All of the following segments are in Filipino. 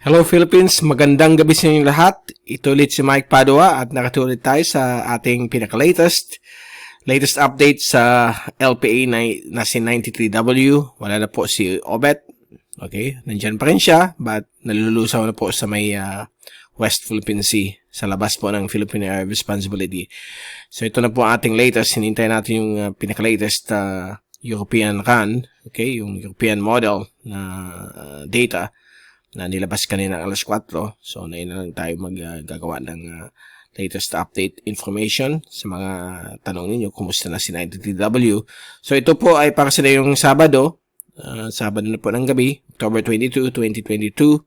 Hello Philippines, magandang gabi sa inyong lahat. Ito ulit si Mike Padua at nakatuloy tayo sa ating pinaka-latest update sa LPA na si 93W. Wala na po si Obet. Okay, nandyan pa rin siya but nalulusaw na po sa may West Philippine Sea sa labas po ng Philippine Area of Responsibility. So ito na po ating latest. Hinintay natin yung pinaka-latest European RAN, okay, yung European model na data na nilabas kanina alas 4. So, na lang tayo maggagawa ng latest update information sa mga tanong ninyo. Kumusta na si 93W? So, ito po ay para sila yung Sabado. Sabado na po ng gabi, October 22, 2022.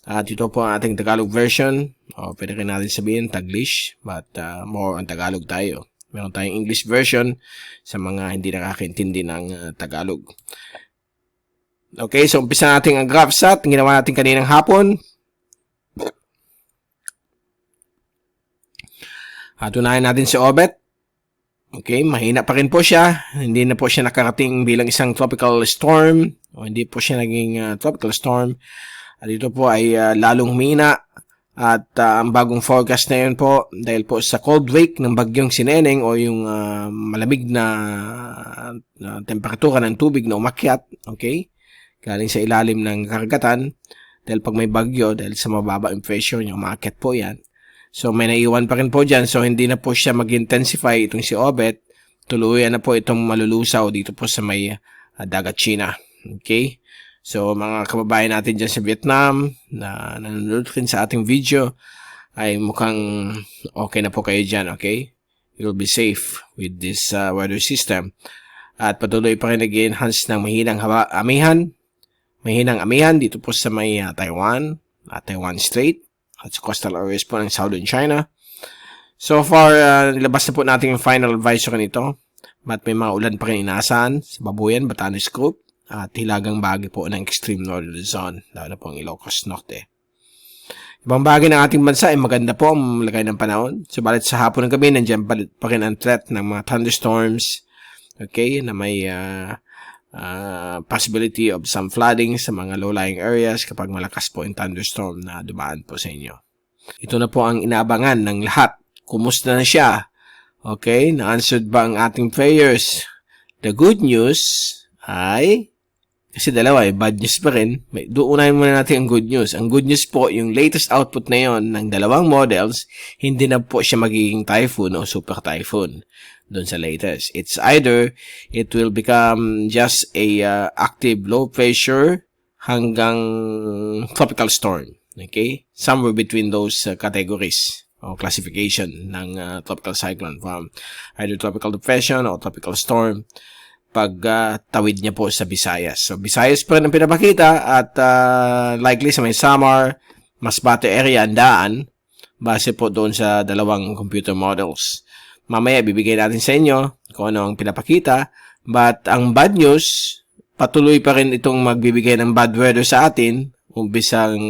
At ito po ang ating Tagalog version. Pwede rin natin sabihin Taglish, but more on Tagalog tayo. Meron tayong English version sa mga hindi nakakaintindi ng Tagalog. Okay, so umpisa natin ang GraphSat. Ginawa natin kaninang hapon. At unahin natin si Obet. Okay, mahina pa rin po siya. Hindi na po siya nakarating bilang isang tropical storm. O hindi po siya naging tropical storm. At ito po ay lalong humina. At ang bagong forecast na yun po, dahil po sa cold wake ng bagyong Sineneng o yung malamig na temperatura ng tubig na umakyat. Okay, galing sa ilalim ng karagatan, dahil pag may bagyo, dahil sa mababa yung pressure niya, umakyat po yan. So may naiwan pa rin po dyan, so hindi na po siya mag-intensify itong si Obet. Tuluyan na po itong malulusaw dito po sa may dagat China. Okay? So mga kababayan natin dyan sa Vietnam, na nanonood rin sa ating video, ay mukhang okay na po kayo dyan, okay? You'll be safe with this weather system. At patuloy pa rin nag-enhance ng mahinang amihan dito po sa may Taiwan, Taiwan Strait, at sa coastal areas po ng Southern China. So far, nilabas na po natin yung final advisory nito. But may mga ulan pa rin inaasahan sa Babuyan, Batanes Group, at hilagang bahagi po ng extreme northern zone, lalo na po ang Ilocos Norte. Ibang bahagi ng ating bansa ay maganda po ang lagay ng panahon. Subalit sa hapon ng gabi, nandiyan pa rin ang threat ng mga thunderstorms, okay, na may possibility of some flooding sa mga low-lying areas kapag malakas po yung thunderstorm na dumaan po sa inyo. Ito na po ang inaabangan ng lahat. Kumusta na siya? Okay, na-answered ba ang ating prayers? The good news ay, kasi dalawa bad news pa rin. Unahin muna natin ang good news. Ang good news po, yung latest output na yon ng dalawang models, hindi na po siya magiging typhoon o super typhoon. Doon sa latest. It's either it will become just a active low pressure hanggang tropical storm. Okay? Somewhere between those categories o classification ng tropical cyclone, from either tropical depression or tropical storm pag tawid niya po sa Visayas. So Visayas pa rin ang pinapakita at likely sa may Samar, Masbate area ang daan base po doon sa dalawang computer models. Mamaya bibigay natin sa inyo kung ano ang pinapakita. But ang bad news, patuloy pa rin itong magbibigay ng bad weather sa atin. Umpisang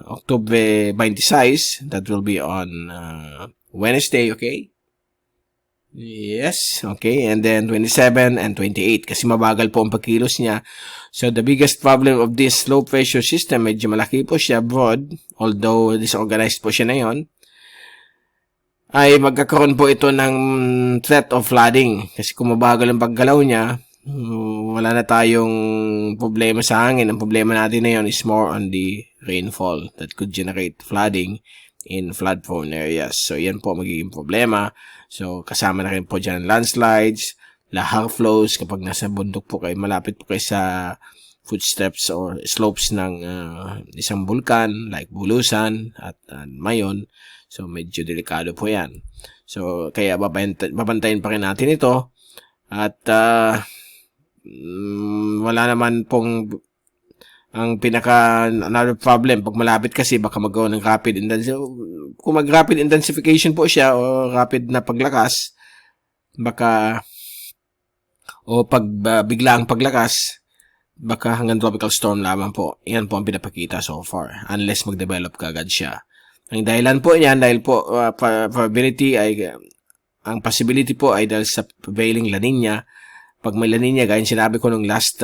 October 26, that will be on Wednesday, okay? Yes, okay. And then 27 and 28 kasi mabagal po ang pagkilos niya. So the biggest problem of this low pressure system, medyo malaki po siya, broad, although disorganized po siya na yon, ay magkakaroon po ito ng threat of flooding. Kasi kung mabagal ang paggalaw niya, wala na tayong problema sa hangin. Ang problema natin na yun is more on the rainfall that could generate flooding in flood-prone areas. So, yan po magiging problema. So, kasama na rin po dyan landslides, lahar flows kapag nasa bundok po kayo, malapit po kayo sa footsteps or slopes ng isang bulkan like Bulusan at Mayon. So, medyo delikado po yan. So, kaya babantayin pa rin natin ito. At wala naman pong ang another problem. Pag malapit kasi, baka magawa ng rapid intensification. Kung mag-rapid intensification po siya o rapid na paglakas, baka o pag bigla ang paglakas, baka hanggang tropical storm lamang po. Yan po ang pinapakita so far. Unless mag-develop kagad siya. Ang dahilan po niyan, dahil po probability ay, ang possibility po ay dahil sa prevailing La Nina. Pag may La Nina, gaya sinabi ko nung last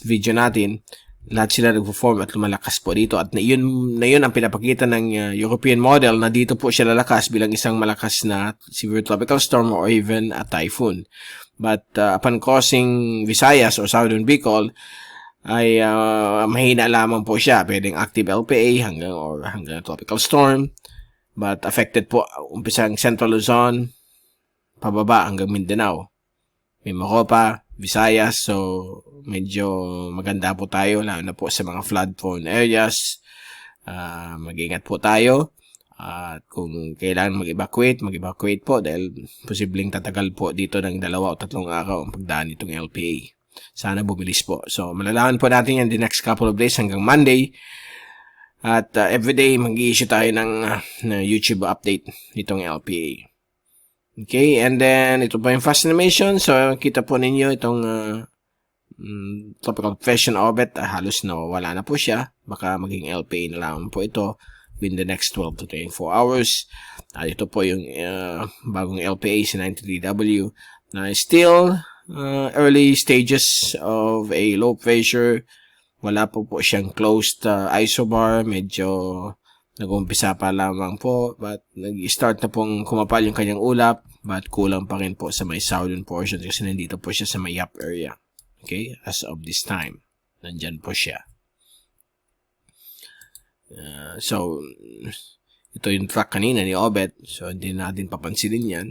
video natin, lahat sila nagpo-form at lumalakas po dito. At yun ang pinapakita ng European model na dito po siya lalakas bilang isang malakas na severe tropical storm or even a typhoon. But upon crossing Visayas or Southern Bicol, ay mahina lamang po siya. Pwedeng active LPA hanggang tropical storm. But affected po, umpisang Central Luzon, pababa hanggang Mindanao. May Moropa, Visayas, so medyo maganda po tayo, lalo na po sa mga flood-prone areas. Mag-ingat po tayo. At kung kailangan mag-evacuate po dahil posibleng tatagal po dito ng 2 o 3 araw ang pagdaan nitong LPA. Sana bumilis po. So, malalaman po natin yan the next couple of days hanggang Monday. At everyday mag-i-issue tayo ng YouTube update nitong LPA. Okay, and then ito po yung fast animation. So, kita po ninyo itong tropical depression orbit. Halos nawawala na po siya. Baka maging LPA na lang po ito within the next 12 to 24 hours. At ito po yung bagong LPA si 93W na still early stages of a low pressure. Wala po siyang closed isobar. Medyo nag-umpisa pa lamang po, but nag-start na pong kumapal yung kanyang ulap, but kulang pa rin po sa may southern portion kasi nandito po siya sa may Yap area. Okay, as of this time, nandyan po siya. So, ito yung track kanina ni Obet, so hindi natin papansinin yan.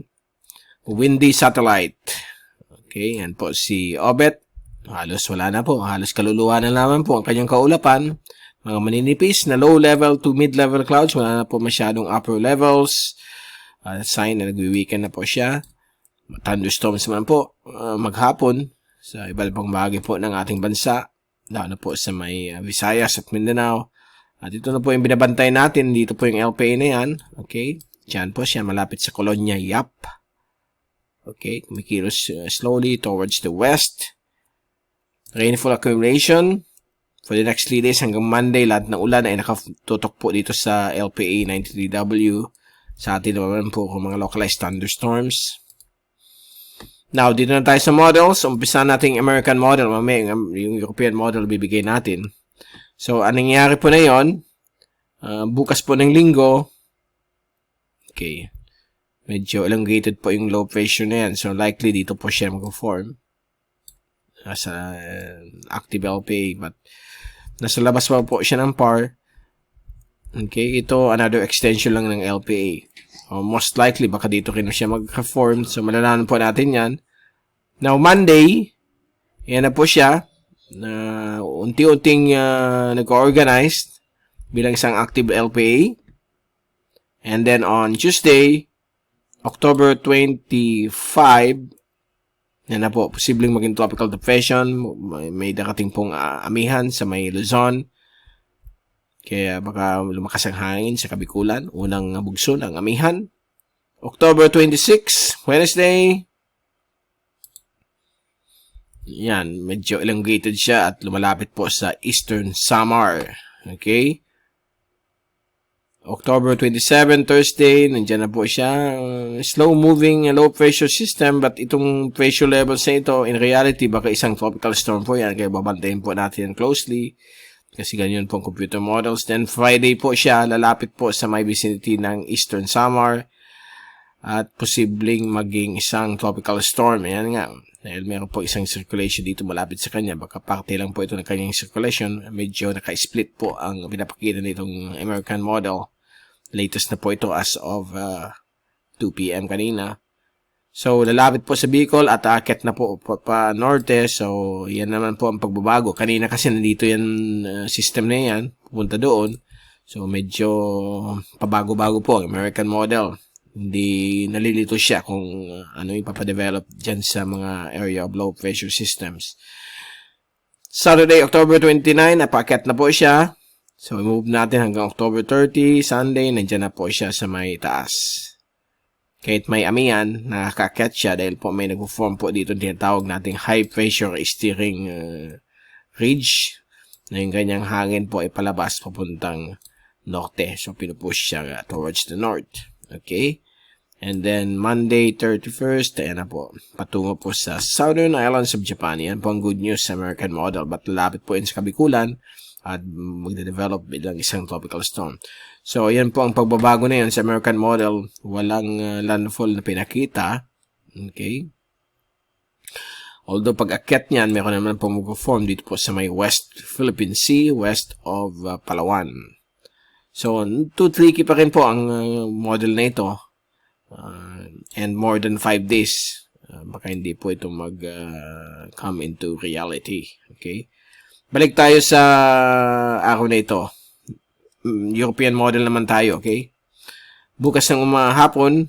Windy satellite. Okay, yan po si Obet. Halos wala na po, halos kaluluwa na naman po ang kanyang kaulapan. Mga maninipis na low-level to mid-level clouds. Wala na po masyadong upper levels. Sign na nagwi-weekend na po siya. Thunderstorms naman po maghapon sa iba't ibang bahagi po ng ating bansa. Lalo na po sa may Visayas at Mindanao. At ito na po yung binabantay natin. Dito po yung LPA na yan. Okay. Diyan po siya malapit sa Colonia Yap. Okay. Kumikilos slowly towards the west. Rainfall accumulation. For the next 3 days hanggang Monday, lahat ng ulan ay nakatutok po dito sa LPA 93W. Sa atin naman po kung mga localized thunderstorms. Now, dito na tayo sa models. Umpisa natin American model. Mamaya, yung European model bibigay natin. So, anong nangyari po na yon? Bukas po ng linggo. Okay. Medyo elongated po yung low pressure na yan. So, likely dito po siya mag-form. Sa active LPA. But, nasa labas pa po siya ng PAR. Okay, ito another extension lang ng LPA. Most likely, baka dito rin siya mag-form. So, malalaman po natin yan. Now, Monday, yan na po siya. Unti-unting nag-organize bilang isang active LPA. And then on Tuesday, October 25, yan na po, posibleng maging tropical depression. May darating pong amihan sa may Luzon. Kaya baka lumakas ang hangin sa Kabikulan. Unang bugso ng amihan. October 26, Wednesday. Yan, medyo elongated siya at lumalapit po sa Eastern Samar. Okay? October 27, Thursday, nandiyan na po siya. Slow-moving low pressure system, but itong pressure levels na ito, in reality, baka isang tropical storm po yan. Kaya babantayin po natin closely. Kasi ganyan po ang computer models. Then Friday po siya, lalapit po sa may vicinity ng Eastern Samar. At posibleng maging isang tropical storm. Ayan nga. Dahil meron po isang circulation dito malapit sa kanya. Baka parte lang po ito ng kanyang circulation. Medyo naka-split po ang pinapakita nitong American model. Latest na po ito as of 2 p.m. kanina. So, lalapit po sa Bicol at aakyat na po pa norte. So, yan naman po ang pagbabago. Kanina kasi nandito yan system na yan. Pupunta doon. So, medyo pabago-bago po ang American model. Hindi nalilito siya kung ano yung papadevelop dyan sa mga area of low pressure systems. Saturday, October 29, napaakyat na po siya. So, move natin hanggang October 30, Sunday, nandiyan na po siya sa may taas. Kahit may amihan, nakakakyat siya dahil po may nag-form po dito tinatawag nating high pressure steering ridge na yung ganyang hangin po ay palabas papuntang norte. So, pinupush siya towards the north. Okay? And then, Monday, 31st, ayan na po, patungo po sa Southern Islands of Japan. Yan po ang good news sa American model. But lalapit po yun sa kabikulan at magde-develop bilang isang tropical storm. So, yan po ang pagbabago na yan sa American model. Walang landfall na pinakita. Okay? Although, pag akyat niyan, meron naman po mag-form dito po sa may West Philippine Sea, west of Palawan. So, too tricky pa rin po ang model na ito. And more than 5 days. Baka hindi po ito come into reality. Okay? Balik tayo sa araw na ito. European model naman tayo. Okay? Bukas ng hapon,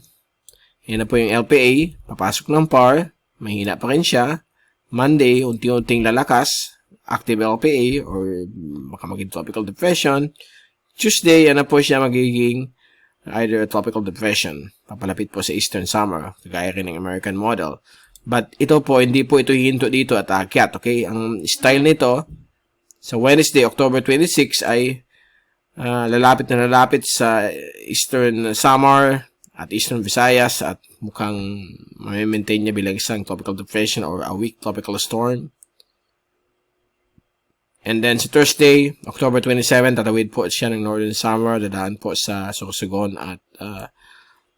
yan na po yung LPA. Papasok ng PAR. Mahina pa rin siya. Monday, unti-unting lalakas. Active LPA or baka maging tropical depression. Tuesday, yan na po siya magiging either a tropical depression. Papalapit po sa Eastern Summer, kagaya rin ng American model. But ito po, hindi po ito hihinto dito at aakyat. Okay? Ang style nito, sa Wednesday, October 26, ay lalapit na lalapit sa Eastern Samar at Eastern Visayas at mukhang ma-maintain niya bilang isang tropical depression or a weak tropical storm. And then sa Thursday, October 27, tatawid po siya ng Northern Samar, dadaan po sa Sorsogon at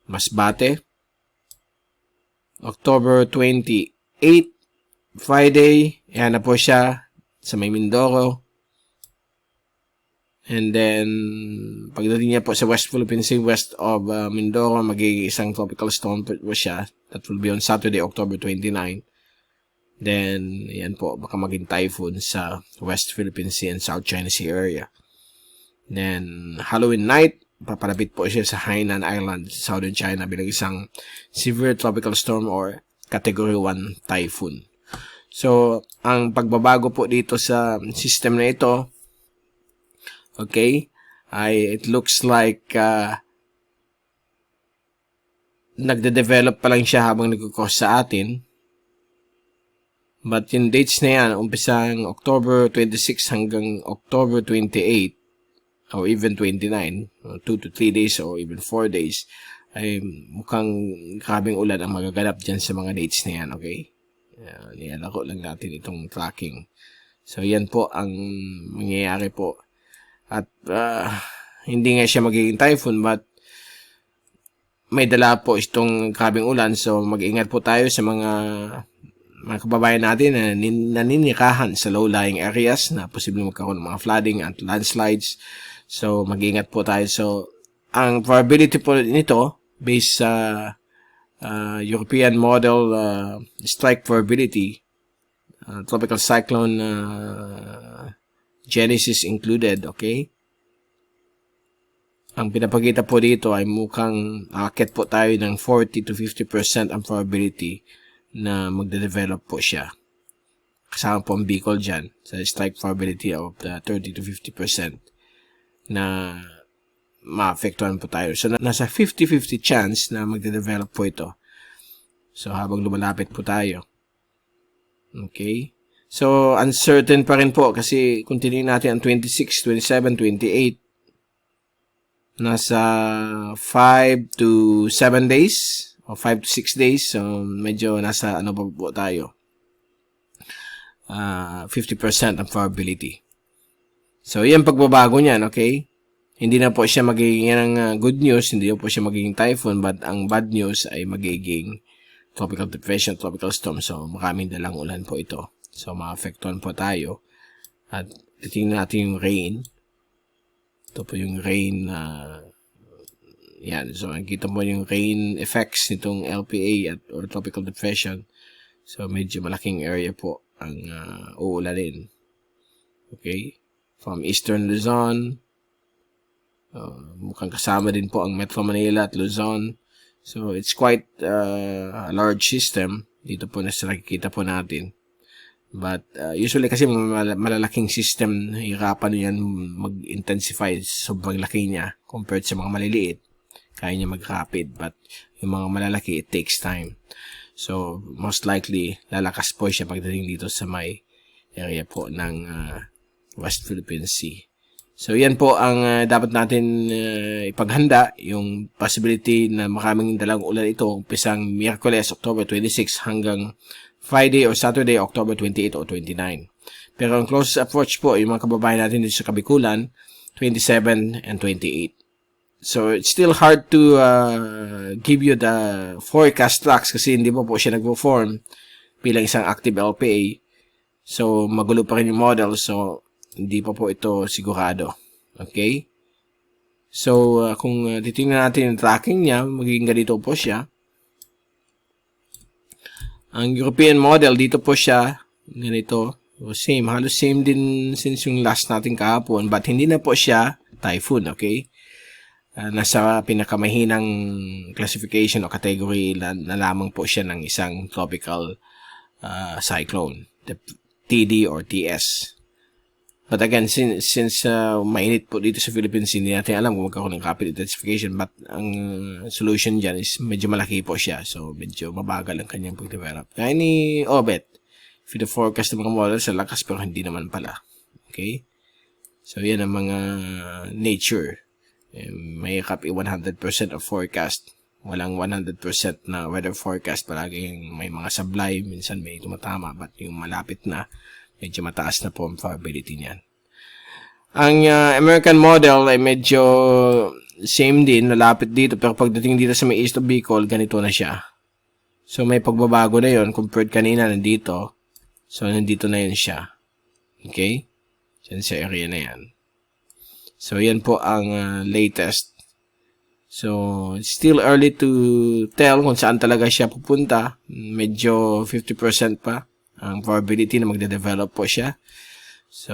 Masbate. October 28, Friday, yan na po siya sa may Mindoro. And then, pagdating niya po sa West Philippine Sea, west of Mindoro, magiging isang tropical storm po siya. That will be on Saturday, October 29. Then, yan po, baka maging typhoon sa West Philippine Sea and South China Sea area. Then, Halloween night, papalapit po siya sa Hainan Island, Southern China, bilang isang severe tropical storm or Category 1 typhoon. So, ang pagbabago po dito sa system na ito, okay, it looks like nagde-develop pa lang siya habang nagkukos sa atin. But yung dates na yan, umpisang October 26 hanggang October 28 or even 29, 2 to 3 days or even 4 days, ay mukhang grabing ulan ang magaganap dyan sa mga dates na yan, okay? Nilalako lang natin itong tracking. So, yan po ang mangyayari po. At hindi nga siya magiging typhoon, but may dala po itong grabing ulan. So, mag-ingat po tayo sa mga kababayan natin na naninirahan sa low-lying areas na posibleng magkaroon ng mga flooding at landslides. So, mag-ingat po tayo. So, ang probability po nito, based sa European model strike probability, tropical cyclone Genesis included, okay? Ang pinapakita po dito ay mukhang akit po tayo ng 40 to 50% ang probability na magde-develop po siya. Kasama po ang Bicol dyan sa strike probability of 30 to 50% na maapektuhan po tayo. So, nasa 50-50 chance na magde-develop po ito. So, habang lumalapit po tayo. Okay? So, uncertain pa rin po kasi kung tinignan natin ang 26, 27, 28, nasa 5 to 7 days o 5 to 6 days. So, medyo nasa ano po tayo? 50% ang probability. So, yan pagbabago niyan, okay? Hindi na po siya magiging good news, hindi na po siya magiging typhoon, but ang bad news ay magiging tropical depression, tropical storm. So, maraming dalang ulan po ito. So, ma-affectuhan po tayo. At titingnan natin yung rain. Ito po yung rain. Yan. So, nakikita mo yung rain effects nitong LPA or tropical depression. So, medyo malaking area po ang uulanin. Okay? From Eastern Luzon. Mukhang kasama din po ang Metro Manila at Luzon. So, it's quite a large system. Dito po na nakikita po natin. But, usually kasi malalaking system, hirapan yan mag-intensify. Sobrang laki niya compared sa mga maliliit. Kaya niya mag-rapid. But, yung mga malalaki, it takes time. So, most likely, lalakas po siya pagdating dito sa may area po ng West Philippine Sea. So, yan po ang dapat natin ipaghanda, yung possibility na maraming dalang ulan ito umpisang Miyerkules, October 26 hanggang Friday or Saturday, October 28 o 29. Pero ang closest approach po, yung mga kababayan natin dito sa Kabikulan, 27 and 28. So, it's still hard to give you the forecast tracks kasi hindi po siya nag-perform bilang isang active LPA. So, magulo pa rin yung model. So, hindi pa po ito sigurado. Okay? So, kung titingnan natin yung tracking niya, magiging ganito po siya. Ang European model, dito po siya, ganito. So, same, halos same din since yung last natin kahapon. But hindi na po siya typhoon, okay? Nasa pinakamahinang classification o category na lamang po siya ng isang tropical cyclone, the TD or TS. But again, since mainit po dito sa Philippines, hindi natin alam kung magkakaroon ng rapid intensification, but ang solution dyan is medyo malaki po siya. So, medyo mabagal ang kanyang pag-develop. Kaya ni Obet, if you forecast ng mga models sa lakas, pero hindi naman pala. Okay? So, yan ang mga nature. May kapi 100% of forecast. Walang 100% na weather forecast. Palaging may mga sablay. Minsan may tumatama. But yung malapit na, medyo mataas na po ang probability niyan. Ang American model ay medyo same din. Nalapit dito. Pero pagdating dito sa may east of Bicol, ganito na siya. So may pagbabago na yon compared kanina nandito. So nandito na yun siya. Okay? Diyan sa area na yan. So, yan po ang latest. So, it's still early to tell kung saan talaga siya pupunta. Medyo 50% pa ang probability na magde-develop po siya. So,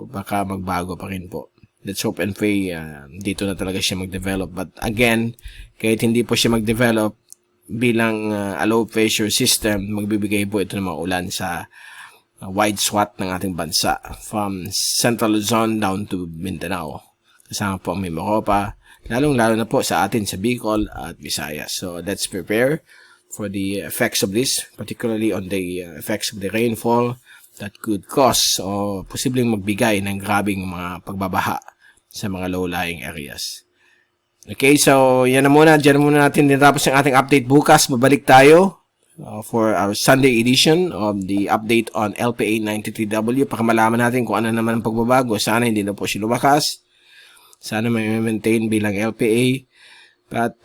baka magbago pa rin po. Let's hope and pray dito na talaga siya mag-develop. But again, kahit hindi po siya mag-develop bilang a low pressure system, magbibigay po ito ng mga ulan sa wide swath ng ating bansa from Central Luzon down to Mindanao. Kasama po ang Mimaropa, lalong-lalo na po sa atin sa Bicol at Visayas. So let's prepare for the effects of this, particularly on the effects of the rainfall that could cause o posibleng magbigay ng grabing mga pagbabaha sa mga low-lying areas. Okay, so yan na muna. Diyan muna natin tapos ang ating update bukas. Babalik tayo for our Sunday edition of the update on LPA 93W para malaman natin kung ano naman ang pagbabago. Sana hindi na po siya lumakas. Sana may maintain bilang LPA. But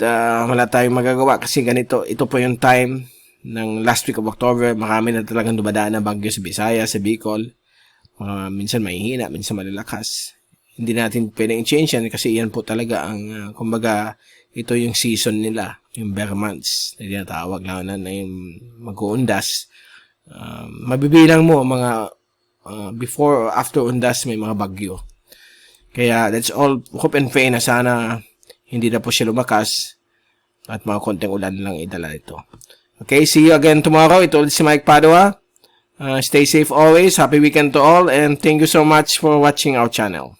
wala tayong magagawa kasi ganito. Ito po yung time ng last week of October. Marami na talagang dumadaan na bagyo sa Visayas, sa Bicol. Minsan mahihina, minsan malalakas. Hindi natin pwedeng i-change yan kasi yan po talaga ang kumbaga ito yung season nila, yung bare months na tinatawag lang na yung mag-uundas. Mabibilang mo mga before or after undas may mga bagyo. Kaya let's all hope and pray na sana hindi na po siya lumakas at mga konting ulan lang idala ito. Okay, see you again tomorrow. Ito ulit si Mike Padua. Stay safe always. Happy weekend to all and thank you so much for watching our channel.